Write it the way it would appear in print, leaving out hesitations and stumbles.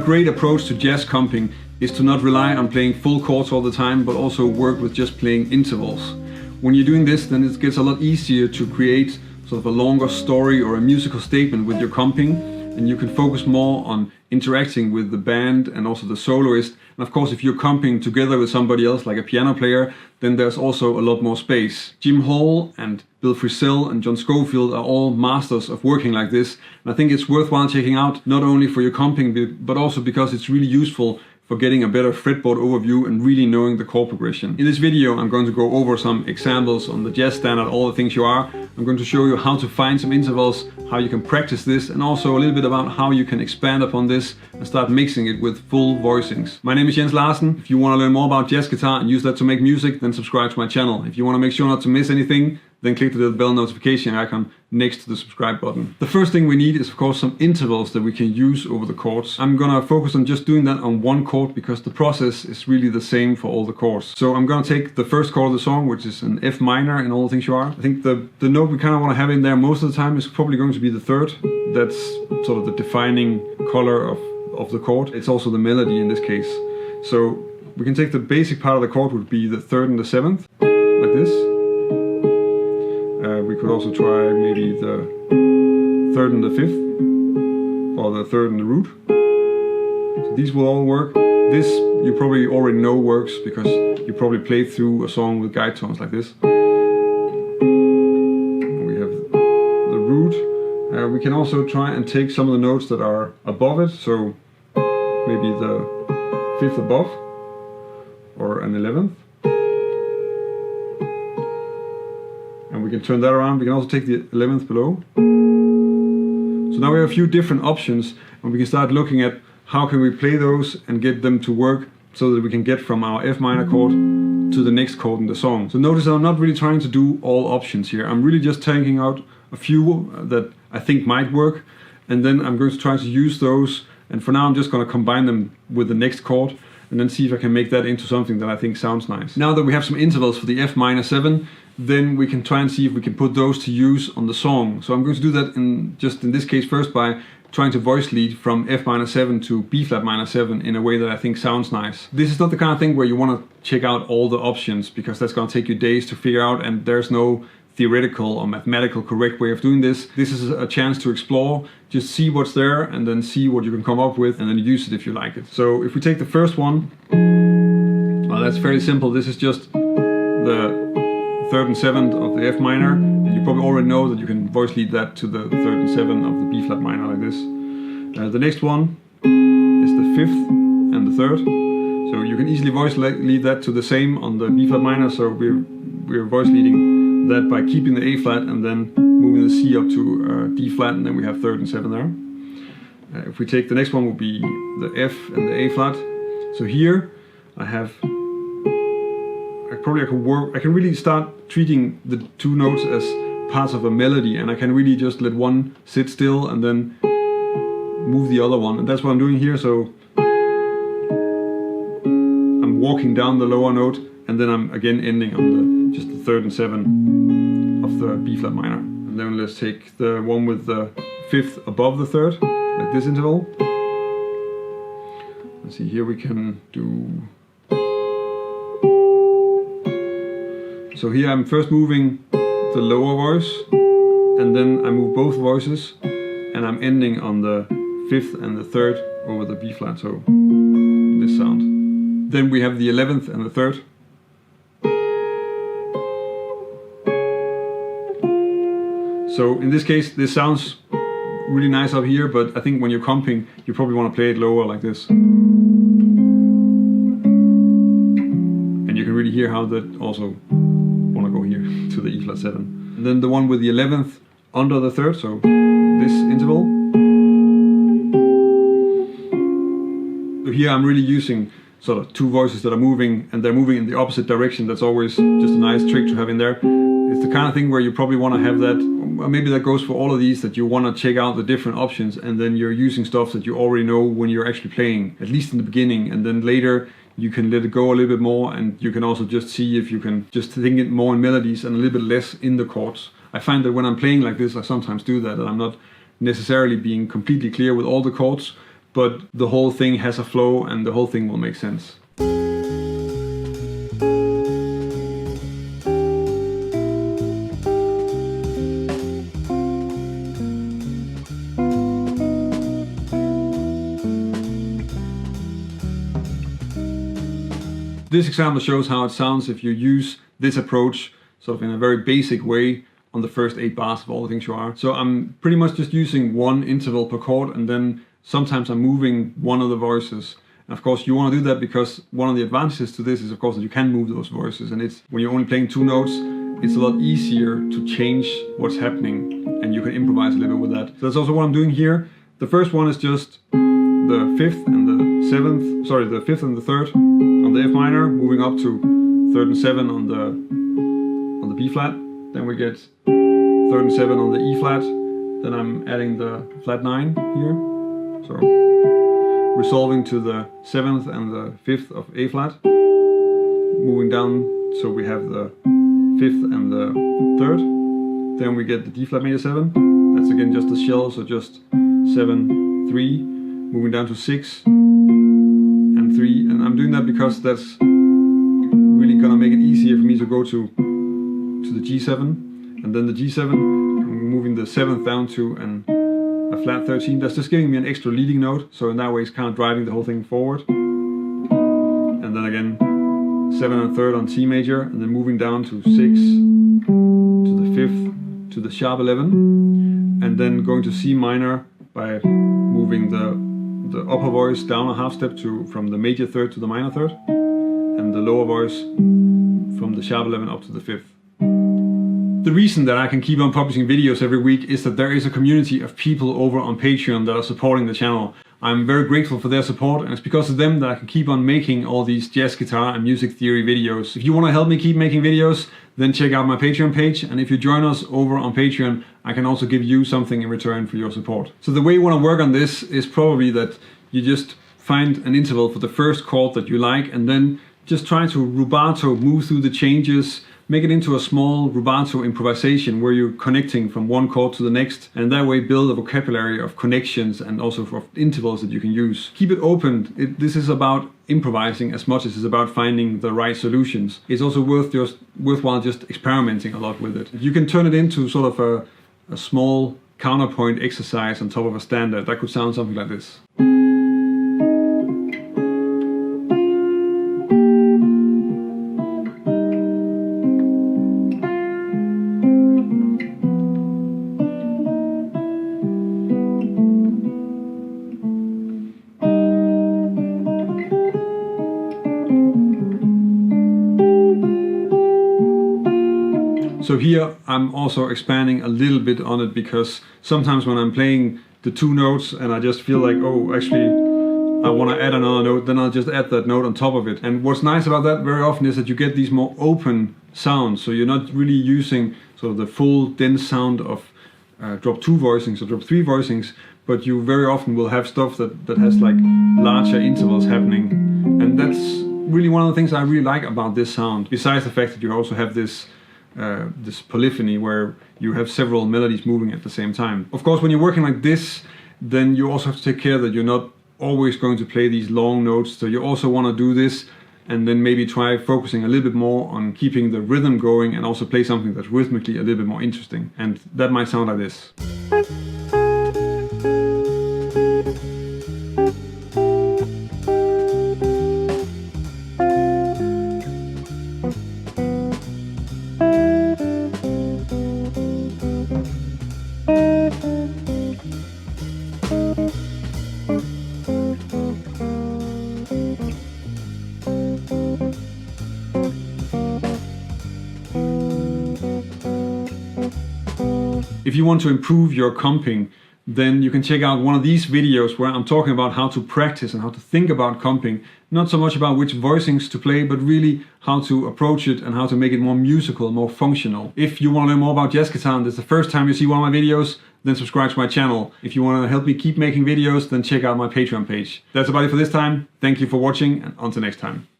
great approach to jazz comping is to not rely on playing full chords all the time, but also work with just playing intervals. When you're doing this, then it gets a lot easier to create sort of a longer story or a musical statement with your comping, and you can focus more on interacting with the band and also the soloist. And of course, if you're comping together with somebody else, like a piano player, then there's also a lot more space. Jim Hall and Bill Frisell and John Scofield are all masters of working like this. And I think it's worthwhile checking out, not only for your comping, but also because it's really useful for getting a better fretboard overview and really knowing the chord progression. In this video, I'm going to go over some examples on the jazz standard, All the Things You Are. I'm going to show you how to find some intervals, how you can practice this, and also a little bit about how you can expand upon this and start mixing it with full voicings. My name is Larsen. If you want to learn more about jazz guitar and use that to make music, then subscribe to my channel. If you want to make sure not to miss anything, then click the little bell notification icon next to the subscribe button. The first thing we need is of course some intervals that we can use over the chords. I'm gonna focus on just doing that on one chord because the process is really the same for all the chords. So I'm gonna take the first chord of the song, which is an F minor in All the Things You Are. I think the note we kind of want to have in there most of the time is probably going to be the third. That's sort of the defining color of the chord. It's also the melody in this case. So we can take the basic part of the chord would be the third and the seventh, like this. We could also try maybe the third and the fifth, or the third and the root. So these will all work. This you probably already know works because you probably played through a song with guide tones like this. And we have the root. We can also try and take some of the notes that are above it, so maybe the fifth above, or an 11th. And we can turn that around. We can also take the 11th below. So now we have a few different options, and we can start looking at how can we play those and get them to work so that we can get from our F minor chord to the next chord in the song. So notice I'm not really trying to do all options here. I'm really just taking out a few that I think might work, and then I'm going to try to use those. And for now I'm just going to combine them with the next chord and then see if I can make that into something that I think sounds nice. Now that we have some intervals for the F minor 7, then we can try and see if we can put those to use on the song. So I'm going to do that in this case first by trying to voice lead from F minor 7 to B flat minor 7 in a way that I think sounds nice. This is not the kind of thing where you want to check out all the options because that's going to take you days to figure out, and there's no theoretical or mathematical correct way of doing this. This is a chance to explore, just see what's there and then see what you can come up with and then use it if you like it. So if we take the first one, well, that's fairly simple. This is just the third and seventh of the F minor, and you probably already know that you can voice lead that to the third and seventh of the B flat minor like this. The next one is the fifth and the third, so you can easily voice lead that to the same on the B flat minor. So we're voice leading that by keeping the A flat and then moving the C up to D flat, and then we have third and seventh there. If we take the next one, will be the F and the A flat. So here I have. I can really start treating the two notes as parts of a melody, and I can really just let one sit still and then move the other one, and that's what I'm doing here. So I'm walking down the lower note, and then I'm again ending on just the third and seventh of the B flat minor. And then let's take the one with the fifth above the third, like this interval. Let's see, here we can do. So here I'm first moving the lower voice, and then I move both voices, and I'm ending on the fifth and the third over the B flat, so this sound. Then we have the 11th and the third. So in this case, this sounds really nice up here, but I think when you're comping, you probably want to play it lower like this. And you can really hear how that also go here to the E flat 7. And then the one with the 11th under the third, so this interval. So here I'm really using sort of two voices that are moving, and they're moving in the opposite direction. That's always just a nice trick to have in there. It's the kind of thing where you probably want to have that, or maybe that goes for all of these, that you want to check out the different options, and then you're using stuff that you already know when you're actually playing, at least in the beginning, and then later you can let it go a little bit more, and you can also just see if you can just think it more in melodies and a little bit less in the chords. I find that when I'm playing like this, I sometimes do that, and I'm not necessarily being completely clear with all the chords, but the whole thing has a flow and the whole thing will make sense. This example shows how it sounds if you use this approach sort of in a very basic way on the first 8 bars of all the things you are. So I'm pretty much just using one interval per chord, and then sometimes I'm moving one of the voices. And of course you want to do that because one of the advantages to this is of course that you can move those voices, and it's when you're only playing 2 notes, it's a lot easier to change what's happening and you can improvise a little bit with that. So that's also what I'm doing here. The first one is just the 5th and the 7th, sorry, the 5th and the 3rd on the F minor, moving up to 3rd and 7 on the B flat. Then we get 3rd and 7 on the E flat. Then I'm adding the flat 9 here. So resolving to the 7th and the 5th of A flat. Moving down so we have the 5th and the 3rd. Then we get the D flat major 7. That's again just the shell, so just 7, 3. Moving down to 6 and 3, and I'm doing that because that's really gonna make it easier for me to go to the G7, and then the G7, I'm moving the 7th down to a flat 13. That's just giving me an extra leading note, so in that way it's kind of driving the whole thing forward. And then again 7 and 3rd on C major, and then moving down to 6 to the 5th to the sharp 11, and then going to C minor by moving the upper voice down a half step from the major 3rd to the minor 3rd, and the lower voice from the sharp 11 up to the 5th. The reason that I can keep on publishing videos every week is that there is a community of people over on Patreon that are supporting the channel. I'm very grateful for their support, and it's because of them that I can keep on making all these jazz guitar and music theory videos. If you want to help me keep making videos, then check out my Patreon page, and if you join us over on Patreon, I can also give you something in return for your support. So the way you want to work on this is probably that you just find an interval for the first chord that you like, and then just try to rubato, move through the changes, make it into a small rubato improvisation where you're connecting from one chord to the next, and that way build a vocabulary of connections and also for intervals that you can use. Keep it open. This is about improvising as much as it's about finding the right solutions. It's also worthwhile just experimenting a lot with it. You can turn it into sort of a small counterpoint exercise on top of a standard. That could sound something like this. So here I'm also expanding a little bit on it, because sometimes when I'm playing the 2 notes and I just feel like, oh, actually I want to add another note, then I'll just add that note on top of it. And what's nice about that very often is that you get these more open sounds, so you're not really using sort of the full dense sound of drop 2 voicings or drop 3 voicings, but you very often will have stuff that has like larger intervals happening. And that's really one of the things I really like about this sound, besides the fact that you also have this polyphony where you have several melodies moving at the same time. Of course, when you're working like this, then you also have to take care that you're not always going to play these long notes. So you also want to do this and then maybe try focusing a little bit more on keeping the rhythm going, and also play something that's rhythmically a little bit more interesting. And that might sound like this. If you want to improve your comping, then you can check out one of these videos where I'm talking about how to practice and how to think about comping. Not so much about which voicings to play, but really how to approach it and how to make it more musical, more functional. If you want to learn more about jazz guitar and this is the first time you see one of my videos, then subscribe to my channel. If you want to help me keep making videos, then check out my Patreon page. That's about it for this time. Thank you for watching, and until next time.